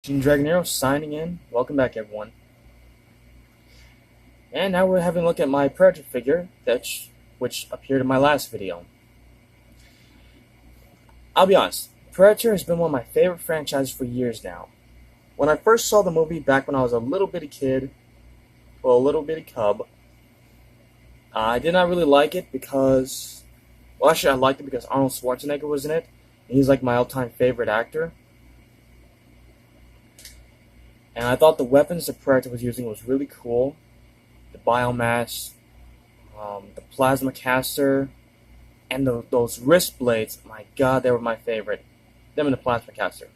Gene Dragonero signing in. Welcome back, everyone. And now we're having a look at my Predator figure, which appeared in my last video. I'll be honest, Predator has been one of my favorite franchises for years now. When I first saw the movie back when I was a little bitty kid, well, a little bitty cub, I did not really like it because, well, actually, I liked it because Arnold Schwarzenegger was in it, and he's like my all-time favorite actor. And I thought the weapons the Predator was using was really cool. The biomass, the plasma caster, and those wrist blades. My God, they were my favorite. Them and the plasma caster.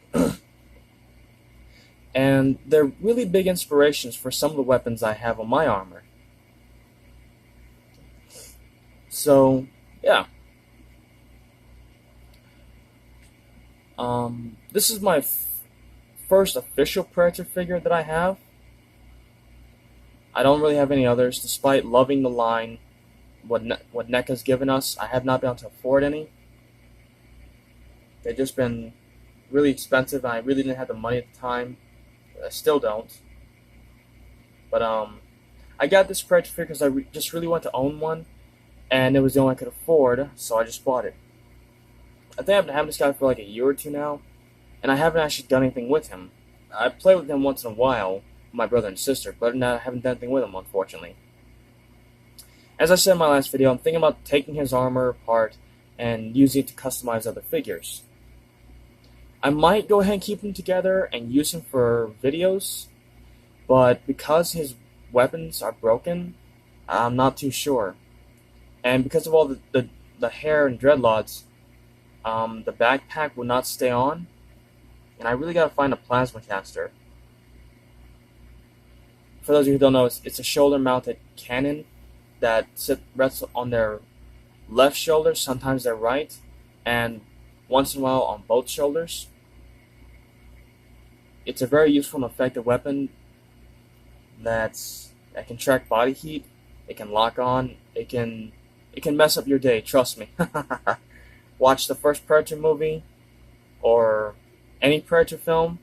And they're really big inspirations for some of the weapons I have on my armor. So, yeah. This is my first official Predator figure that I have. I don't really have any others, despite loving the line, what NECA's given us. I have not been able to afford any. They've just been really expensive, and I really didn't have the money at the time. I still don't. But I got this Predator figure because I just really wanted to own one, and it was the only one I could afford, so I just bought it. I think I've been having this guy for like a year or two now, and I haven't actually done anything with him. I play with him once in a while, with my brother and sister, but I haven't done anything with him, unfortunately. As I said in my last video, I'm thinking about taking his armor apart and using it to customize other figures. I might go ahead and keep him together and use him for videos, but because his weapons are broken, I'm not too sure. And because of all the hair and dreadlocks, the backpack will not stay on, and I really gotta find a plasma caster. For those of you who don't know, it's a shoulder-mounted cannon that rests on their left shoulder, sometimes their right, and once in a while on both shoulders. It's a very useful and effective weapon that can track body heat. It can lock on. It can mess up your day. Trust me. Watch the first Predator movie or any Predator film.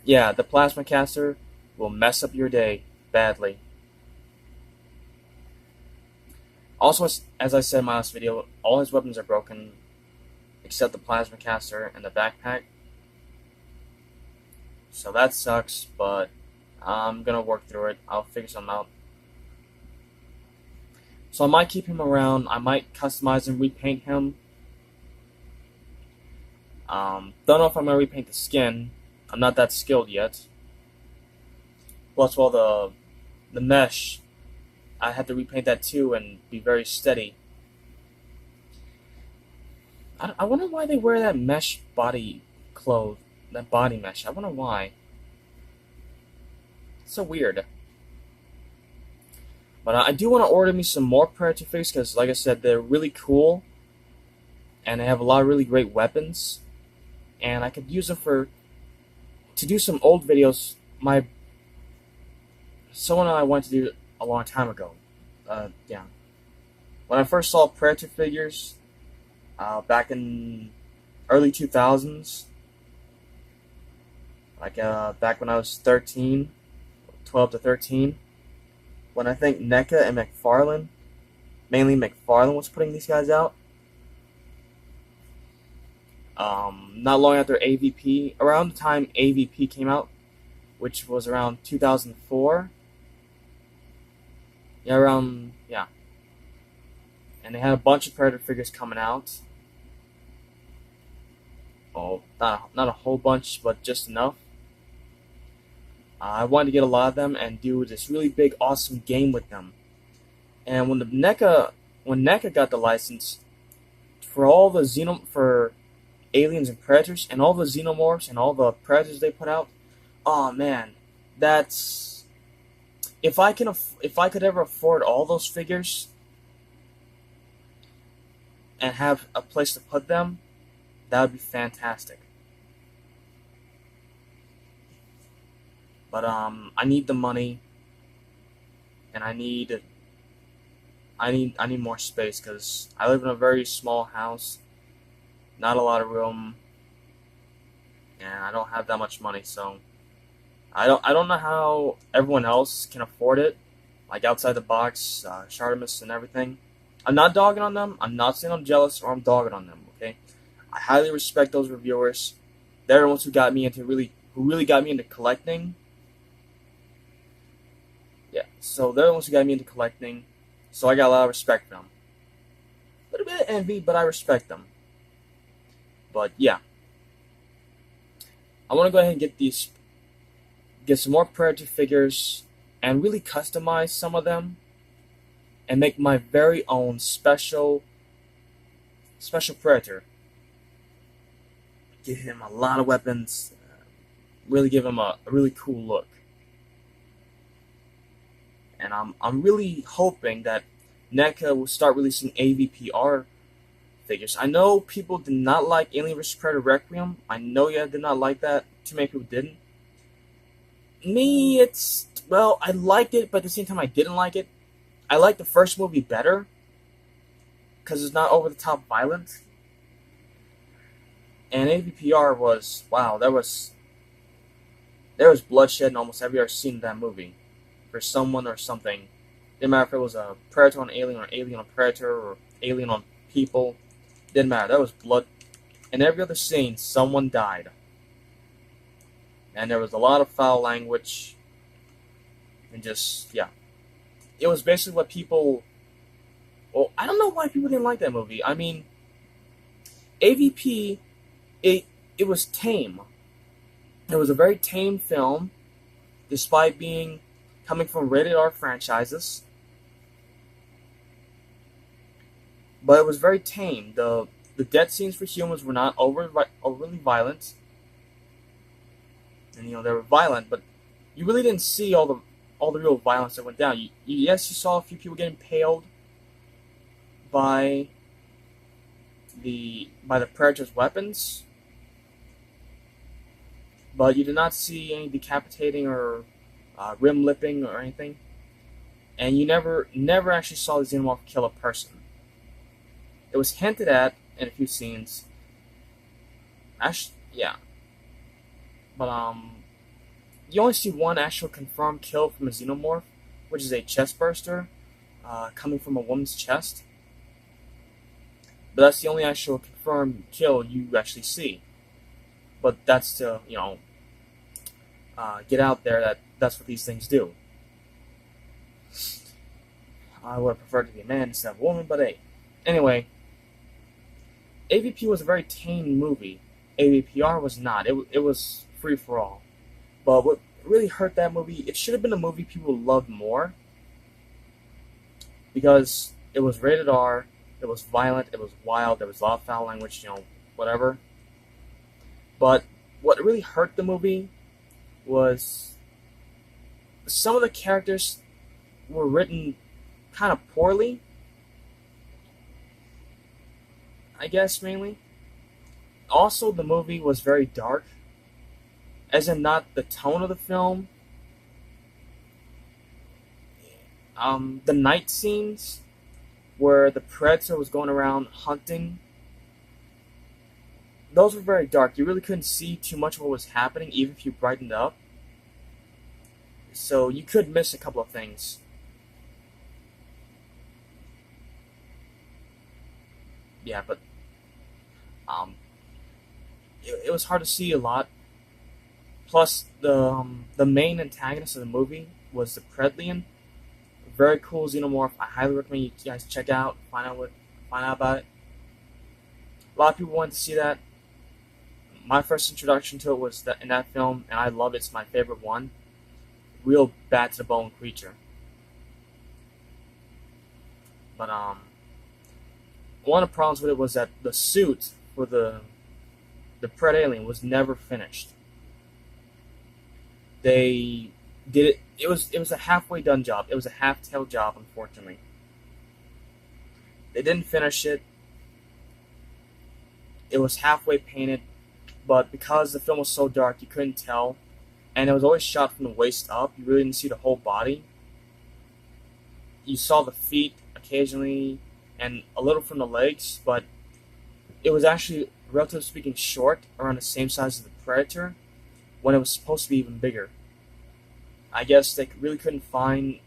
Yeah, the plasma caster will mess up your day badly. Also, as I said in my last video, all his weapons are broken except the plasma caster and the backpack. So that sucks, but I'm gonna work through it. I'll figure something out. So I might keep him around. I might customize and repaint him. Don't know if I'm gonna repaint the skin. I'm not that skilled yet. Plus, all the mesh, I have to repaint that too and be very steady. I wonder why they wear that mesh body clothes. That body mesh. I wonder why. It's so weird. But I do want to order me some more Predator figures because, like I said, they're really cool. And they have a lot of really great weapons. And I could use them to do some old videos. Someone and I wanted to do a long time ago. Yeah. When I first saw Predator figures, back in early 2000s, like back when I was 13, 12 to 13, when I think NECA and McFarlane, mainly McFarlane, was putting these guys out. Not long after AVP, around the time AVP came out, which was around 2004. Yeah. And they had a bunch of Predator figures coming out. Oh, not a whole bunch, but just enough. I wanted to get a lot of them and do this really big, awesome game with them. And when NECA got the license for all the for Aliens and Predators and all the Xenomorphs and all the Predators they put out, oh man, that's if I could ever afford all those figures and have a place to put them, that would be fantastic. But I need the money, and I need more space because I live in a very small house, not a lot of room, and I don't have that much money, so I don't know how everyone else can afford it, like outside the box, Shartimus and everything. I'm not dogging on them. I'm not saying I'm jealous or I'm dogging on them. Okay, I highly respect those reviewers. They're the ones who really got me into collecting. Yeah, so they're the ones who got me into collecting. So I got a lot of respect for them. A little bit of envy, but I respect them. But yeah, I want to go ahead and get some more Predator figures, and really customize some of them, and make my very own special Predator. Give him a lot of weapons, really give him a really cool look. And I'm really hoping that NECA will start releasing AVPR figures. I know people did not like Alien vs Predator Requiem. I know you did not like that. Too many people didn't. Me, I liked it, but at the same time I didn't like it. I liked the first movie better because it's not over the top violent. And AVPR was, wow, there was bloodshed in almost every other scene in that movie for someone or something. Didn't matter if it was a predator on alien or alien on predator or alien on people. Didn't matter. There was blood. In every other scene, someone died. And there was a lot of foul language. And just, yeah. It was basically what people... Well, I don't know why people didn't like that movie. I mean, AVP, it was tame. It was a very tame film, despite coming from rated R franchises. But it was very tame. The death scenes for humans were not overly violent. And they were violent, but you really didn't see all the real violence that went down. Yes, you saw a few people getting impaled by the Predator's weapons, but you did not see any decapitating or rim lipping or anything. And you never actually saw the Xenomorph kill a person. It was hinted at in a few scenes. Actually, yeah. But you only see one actual confirmed kill from a Xenomorph, which is a chest burster coming from a woman's chest. But that's the only actual confirmed kill you actually see. But that's to, get out there that's what these things do. I would have preferred to be a man instead of a woman, but hey. Anyway, AVP was a very tame movie. AVPR was not. It was free for all. But what really hurt that movie, it should have been a movie people loved more. Because it was rated R, it was violent, it was wild, there was a lot of foul language, whatever. But what really hurt the movie was some of the characters were written kind of poorly. I guess mainly. Also, the movie was very dark, as in not the tone of the film. The night scenes where the predator was going around hunting, those were very dark. You really couldn't see too much of what was happening, even if you brightened up. So you could miss a couple of things. Yeah, but it was hard to see a lot. Plus, the main antagonist of the movie was the Predlian. Very cool Xenomorph. I highly recommend you guys check out, find out about it. A lot of people wanted to see that. My first introduction to it was in that film, and I love it. It's my favorite one. Real bad to the bone creature. But one of the problems with it was that the suit for the Pred Alien was never finished. They did it. It was a halfway done job. It was a half-tail job, unfortunately. They didn't finish it. It was halfway painted, but because the film was so dark, you couldn't tell. And it was always shot from the waist up. You really didn't see the whole body. You saw the feet occasionally and a little from the legs, but it was actually relatively speaking, short, around the same size as the Predator, when it was supposed to be even bigger. I guess they really couldn't find,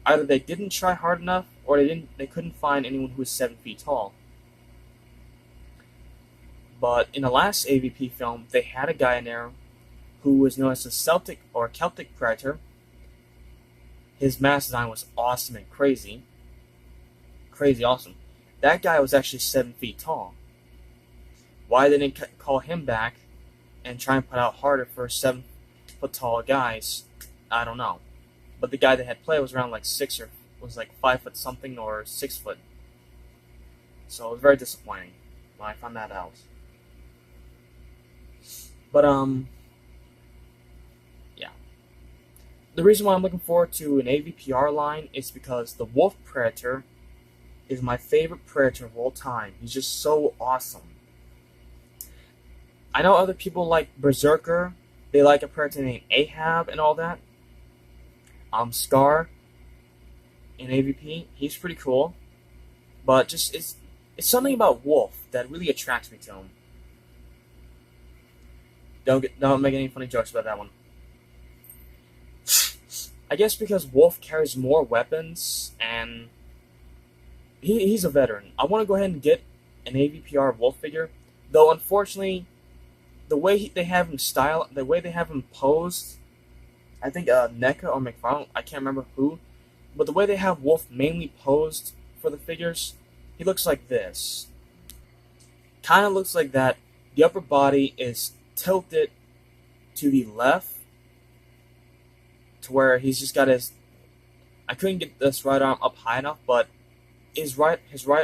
either they didn't try hard enough, or they couldn't find anyone who was 7 feet tall. But in the last AVP film, they had a guy in there who was known as the Celtic Predator. His mask design was awesome and crazy awesome. That guy was actually 7 feet tall. Why they didn't call him back and try and put out harder for 7 foot tall guys, I don't know. But the guy that had played was around like 5 foot something or 6 foot. So it was very disappointing when I found that out. But yeah. The reason why I'm looking forward to an AVPR line is because the Wolf Predator is my favorite Predator of all time. He's just so awesome. I know other people like Berserker. They like a Predator named Ahab and all that. Scar in AVP, he's pretty cool. But just it's something about Wolf that really attracts me to him. Don't make any funny jokes about that one. I guess because Wolf carries more weapons and he's a veteran. I want to go ahead and get an AVPR Wolf figure, though unfortunately, the way they have him posed, I think NECA or McFarlane, I can't remember who, but the way they have Wolf mainly posed for the figures, he looks like this. Kind of looks like that. The upper body is tilted to the left, to where he's just got his. I couldn't get this right arm up high enough, but his right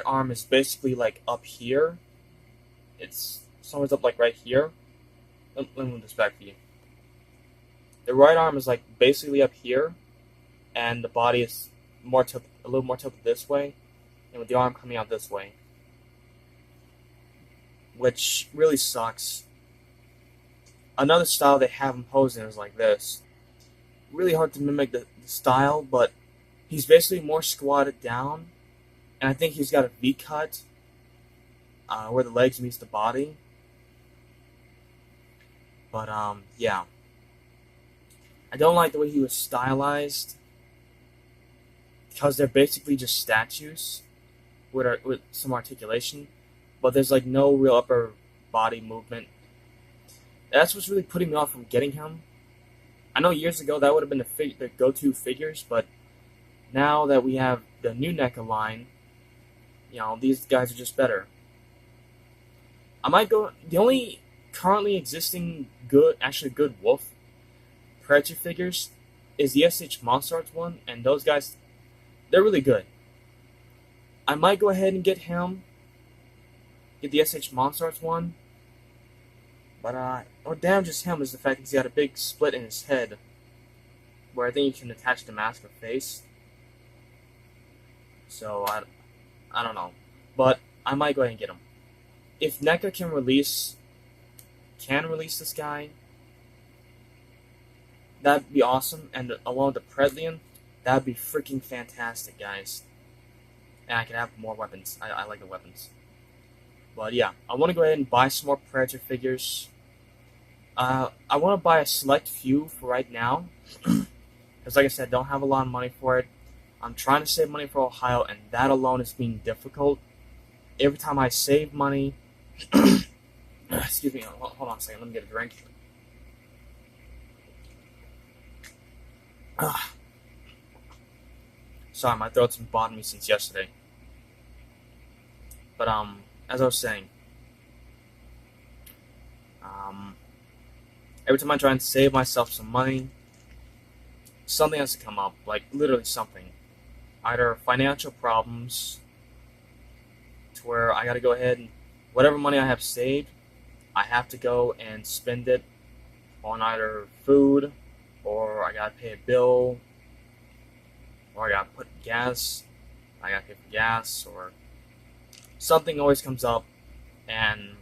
arm is basically like up here. It's somewhere up like right here. Let me move this back for you. The right arm is like basically up here, and the body is a little more tilted this way, and with the arm coming out this way, which really sucks. Another style they have him posing is like this. Really hard to mimic the style, but he's basically more squatted down, and I think he's got a V cut where the legs meets the body. But yeah, I don't like the way he was stylized, because they're basically just statues with some articulation, but there's like no real upper body movement. That's what's really putting me off from getting him. I know years ago that would have been the go-to figures, but now that we have the new NECA line, these guys are just better. I might go. The only currently existing good Wolf Predator figures is the SH Monster Arts one, and those guys, they're really good. I might go ahead and get the SH Monster Arts one. But what damages him is the fact that he's got a big split in his head, where I think you can attach the mask or face. So I don't know, but I might go ahead and get him. If NECA can release this guy, that'd be awesome. And along with the Predlian, that'd be freaking fantastic, guys. And I can have more weapons. I like the weapons. But yeah, I want to go ahead and buy some more Predator figures. I want to buy a select few for right now, because like I said, don't have a lot of money for it. I'm trying to save money for Ohio, and that alone is being difficult. Every time I save money, excuse me, hold on a second, let me get a drink. Sorry, my throat's been bothering me since yesterday. But as I was saying, every time I try and save myself some money, something has to come up, like literally something. Either financial problems, to where I gotta go ahead and, whatever money I have saved, I have to go and spend it on either food, or I gotta pay a bill, or I gotta put gas, I gotta pay for gas, or something always comes up, and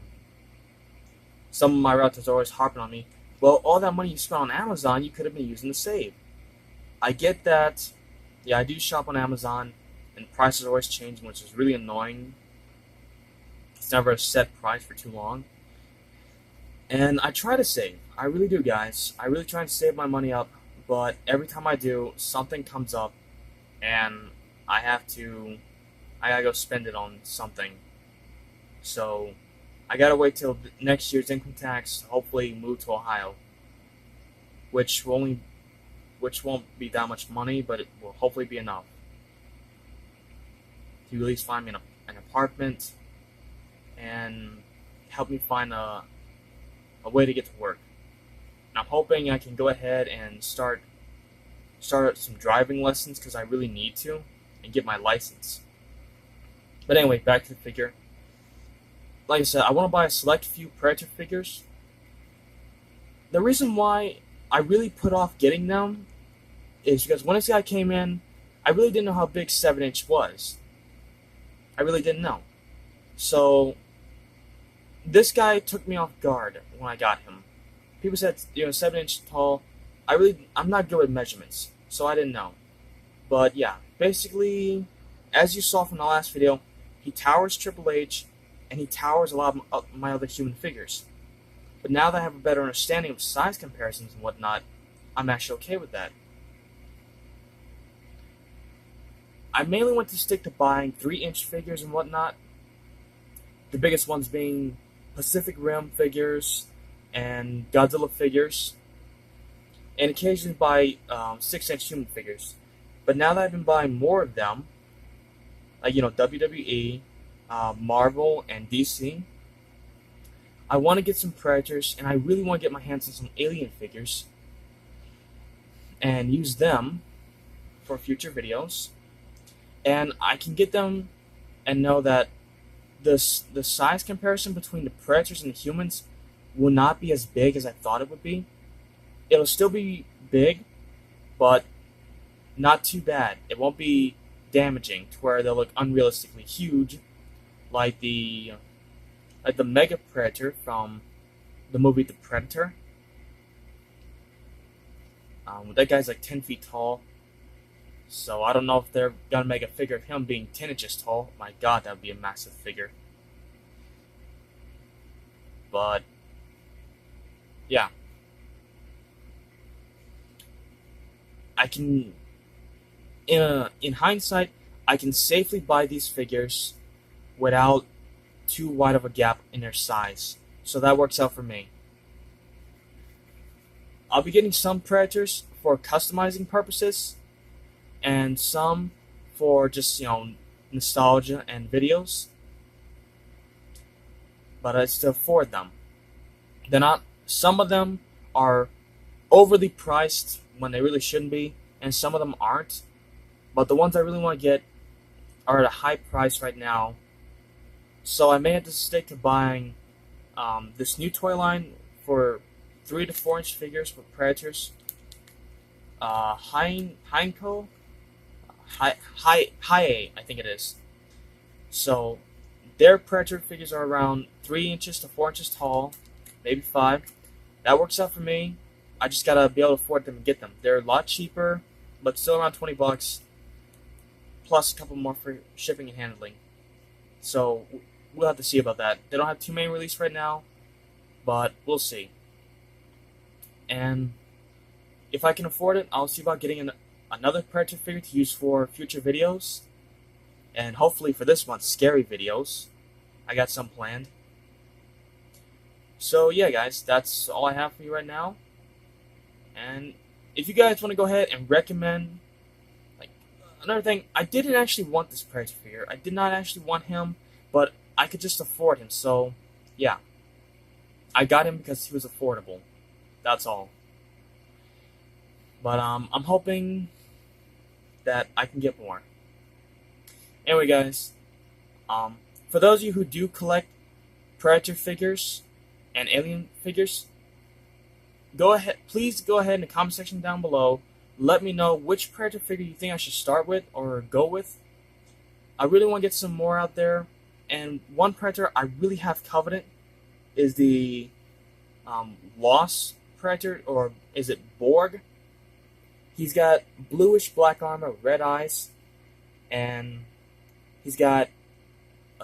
some of my relatives are always harping on me, well, all that money you spent on Amazon, you could have been using to save. I get that. Yeah, I do shop on Amazon, and prices are always changing, which is really annoying. It's never a set price for too long. And I try to save. I really do, guys. I really try to save my money up, but every time I do, something comes up and I gotta go spend it on something. So I gotta wait till next year's income tax, hopefully move to Ohio, which won't be that much money, but it will hopefully be enough to at least find me an apartment and help me find a way to get to work. And I'm hoping I can go ahead and start some driving lessons because I really need to and get my license. But anyway, back to the figure. Like I said, I want to buy a select few Predator figures. The reason why I really put off getting them is because when this guy came in, I really didn't know how big 7-inch was. I really didn't know. So this guy took me off guard when I got him. People said, 7-inch tall. I'm not good with measurements, so I didn't know. But yeah, basically, as you saw from the last video, he towers Triple H, and he towers a lot of my other human figures. But now that I have a better understanding of size comparisons and whatnot, I'm actually okay with that. I mainly want to stick to buying 3-inch figures and whatnot. The biggest ones being Pacific Rim figures and Godzilla figures, and occasionally buy 6-inch human figures. But now that I've been buying more of them, like WWE, Marvel, and DC, I want to get some Predators, and I really want to get my hands on some Alien figures and use them for future videos. And I can get them and know that the size comparison between the Predators and the humans will not be as big as I thought it would be. It'll still be big, but not too bad. It won't be damaging to where they'll look unrealistically huge, like the Mega Predator from the movie The Predator. That guy's like 10 feet tall. So I don't know if they're gonna make a figure of him being 10 inches tall. My God, that would be a massive figure. But yeah, I can. In hindsight, I can safely buy these figures without too wide of a gap in their size. So that works out for me. I'll be getting some Predators for customizing purposes, and some for just, nostalgia and videos. But I still afford them. Some of them are overly priced when they really shouldn't be, and some of them aren't. But the ones I really want to get are at a high price right now. So I may have to stick to buying this new toy line for 3 to 4-inch figures for Predators. Heinco? Hi-A, I think it is. So their Predator figures are around 3 inches to 4 inches tall, maybe 5. That works out for me. I just gotta be able to afford them and get them. They're a lot cheaper, but still around $20, plus a couple more for shipping and handling. So we'll have to see about that. They don't have too many released right now, but we'll see. And if I can afford it, I'll see about getting another Predator figure to use for future videos, and hopefully for this month's scary videos. I got some planned. So yeah, guys, that's all I have for you right now. And if you guys want to go ahead and recommend, another thing, I didn't actually want this Predator figure. I did not actually want him, but I could just afford him. So yeah, I got him because he was affordable. That's all. But I'm hoping that I can get more. Anyway, guys, for those of you who do collect Predator figures and Alien figures, please go ahead in the comment section down below. Let me know which Predator figure you think I should start with or go with. I really want to get some more out there. And one Predator I really have coveted is the Lost Predator, or is it Borg? He's got bluish black armor, red eyes, and he's got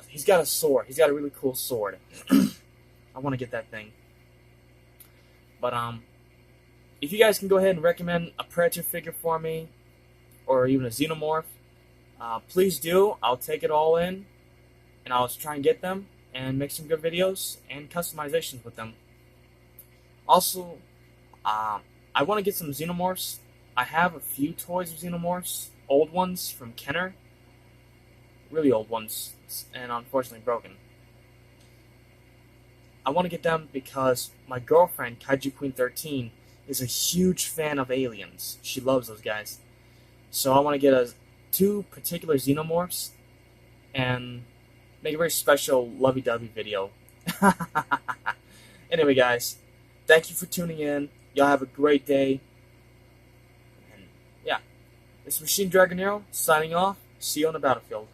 he's got a sword. He's got a really cool sword. I want to get that thing. But if you guys can go ahead and recommend a Predator figure for me, or even a Xenomorph, please do. I'll take it all in, and I'll try and get them and make some good videos and customizations with them. Also, I want to get some Xenomorphs. I have a few toys of Xenomorphs, old ones from Kenner, really old ones, and unfortunately broken. I want to get them because my girlfriend, Kaiju Queen 13, is a huge fan of aliens. She loves those guys. So I want to get two particular Xenomorphs and make a very special lovey-dovey video. Anyway, guys, thank you for tuning in. Y'all have a great day. And yeah, this is Machine Dragonero signing off. See you on the battlefield.